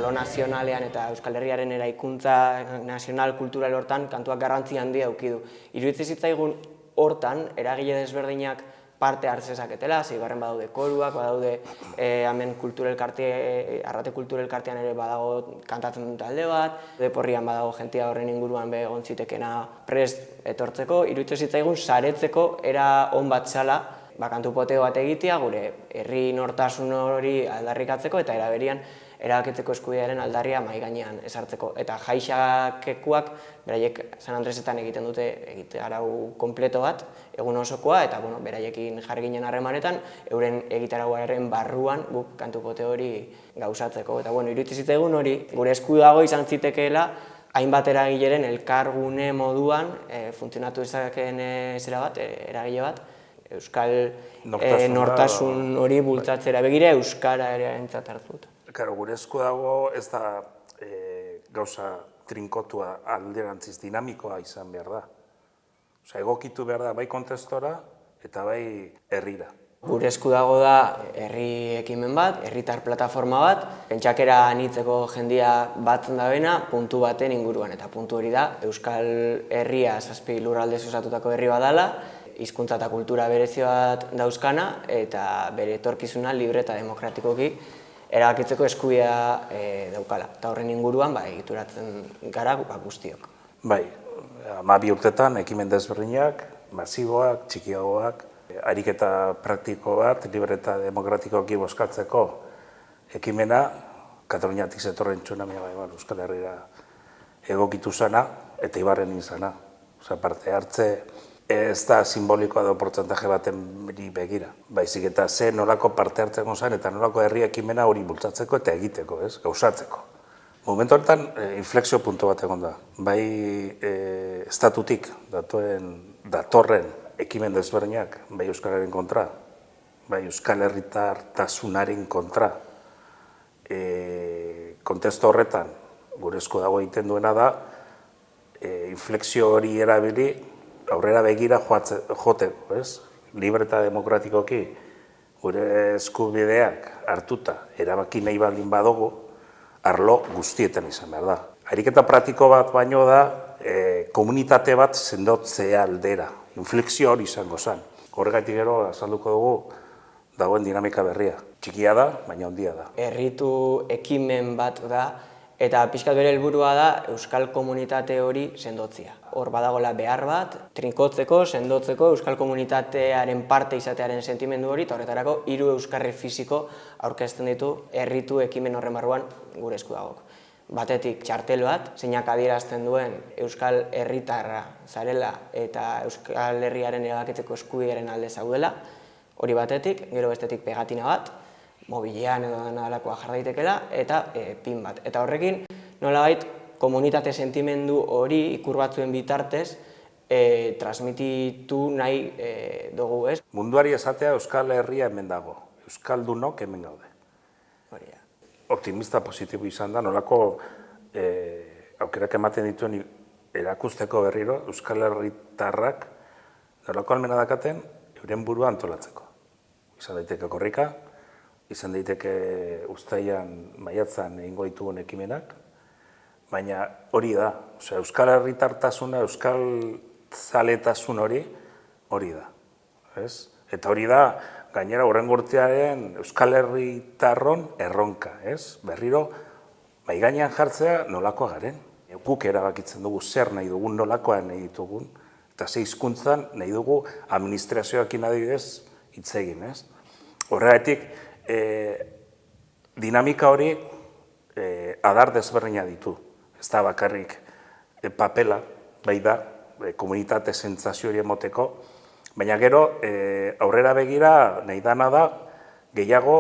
arlo nazionalean eta Euskal Herriaren eraikuntza nazional kultural hortan kantuak garrantzi handia eduki du. Iruditzen zitzaigun hortan eragile desberdinak parte hartzezaketela, zeigarren badaude koruak, badaude hemen Arrate Kulturelkartean ere badago kantatzen dut talde bat, Deporrian badago jentia horren inguruan egon zitekena prest etortzeko, iruditzen zitzaigun saretzeko era on bat zala, kantu poteo bat egitea, gure herri nortasun hori aldarrikatzeko eta eraberian erabakitzeko eskubidearen aldarria mahai gainean ezartzeko. Eta jaixakekuak, beraiek San Andresetan egiten dute egitarau kompleto bat, egun osokoa, eta beraiekin jarri ginen harremanetan, euren egitarauaren barruan guk kantu poteo hori gauzatzeko. Eta iruditzen zitzaigun hori, gure esku dago izan zitekeela, hainbat eragileren elkargune moduan funtzionatu ezakeen zera bat, eragile bat, Euskal nortasun hori bultzatzera begira, Euskara ere entzat hartuta. Gure esku dago ez da gauza trinkotua alderantziz dinamikoa izan behar da. Egokitu behar da bai kontestora eta bai herrira. Gure esku dago da herri ekimen bat, herritar plataforma bat, pentsakera anitzeko jendia batzen da bena puntu baten inguruan. Eta puntu hori da Euskal Herria 7 lurraldez osatutako herri bat dela, hizkuntza eta kultura berezi bat dauzkana eta bere etorkizuna libre eta demokratikoki erabakitzeko eskubidea daukala. Eta horren inguruan egituratzen gara guztiok. Bai, 12 urtetan ekimen desberdinak, masiboak, txikiagoak, ariketa praktiko bat, libre eta demokratikoki bozkatzeko ekimena, Kataluniatik zetorren tsunamia Euskal Herrira egokitu zana eta Ibarren izana. Parte hartze ez da simbolikoa edo portzentaje baten begira. Baizik eta ze nolako parte hartzeko zen eta nolako herri ekimena hori bultzatzeko eta egiteko, gauzatzeko. Momentu horretan inflexio puntu bat egon da. Bai estatutik datorren ekimen desberdinak, bai Euskararen kontra, bai Euskal Herritartasunaren kontra. Kontestu horretan, gure esku dago egiten duena da, inflexio hori erabili, aurrera begira joteko, libre eta demokratikoki gure eskubideak hartuta erabaki nahi baldin badugu, arlo guztietan izan behar da. Ariketa praktiko bat baino da, komunitate bat sendotzea aldera, inflexio hori izango zen. Horregatik gero azalduko dugu dagoen dinamika berria. Txikia da, baina handia da. Herritu ekimen bat da, eta pixkat bere helburua da euskal komunitate hori sendotzea. Hor badagoela behar bat, trinkotzeko, sendotzeko, euskal komunitatearen parte izatearen sentimendu hori, eta horretarako 3 euskarri fisiko aurkezten ditu herritu ekimen horren barruan gure esku dagok. Batetik txartel bat, zeinak adierazten duen euskal herritarra zarela eta euskal herriaren erabakitzeko eskubidearen alde zaudela, hori batetik, gero bestetik pegatina bat, mobilean edo nolakoa jar daitekela, eta pin bat. Eta horrekin, nolabait, komunitate sentimendu hori ikur batzuen bitartez transmititu nahi dugu, ez? Munduari esatea Euskal Herria hemen dago, Euskaldunok hemen gaude. Optimista positibo izan da, nolako aukerak ematen dituen erakusteko berriro, Euskal Herritarrak nolako almena dakaten euren burua antolatzeko. Izan daiteke korrika, izan daiteke uztailan maiatzan egingo ditugun ekimenak, baina hori da, Euskal Herritartasuna, Euskal zaletasun hori da. Eta hori da, gainera hurrengo urtearen Euskal Herritarron erronka. Berriro, bai gainean jartzea nolakoa garen. Guk erabakitzen dugu zer nahi dugun, nolakoa nahi ditugun, eta ze hizkuntzan nahi dugu administrazioakin adibidez hitz egin. Horregatik, dinamika hori adar desberdina ditu. Ez da bakarrik papela, bai da, komunitate sentsazio hori emoteko, baina gero aurrera begira nahi dana da gehiago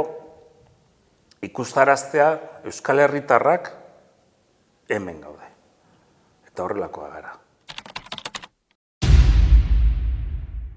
ikustaraztea Euskal Herritarrak hemen gaude. Eta horrelakoa gara.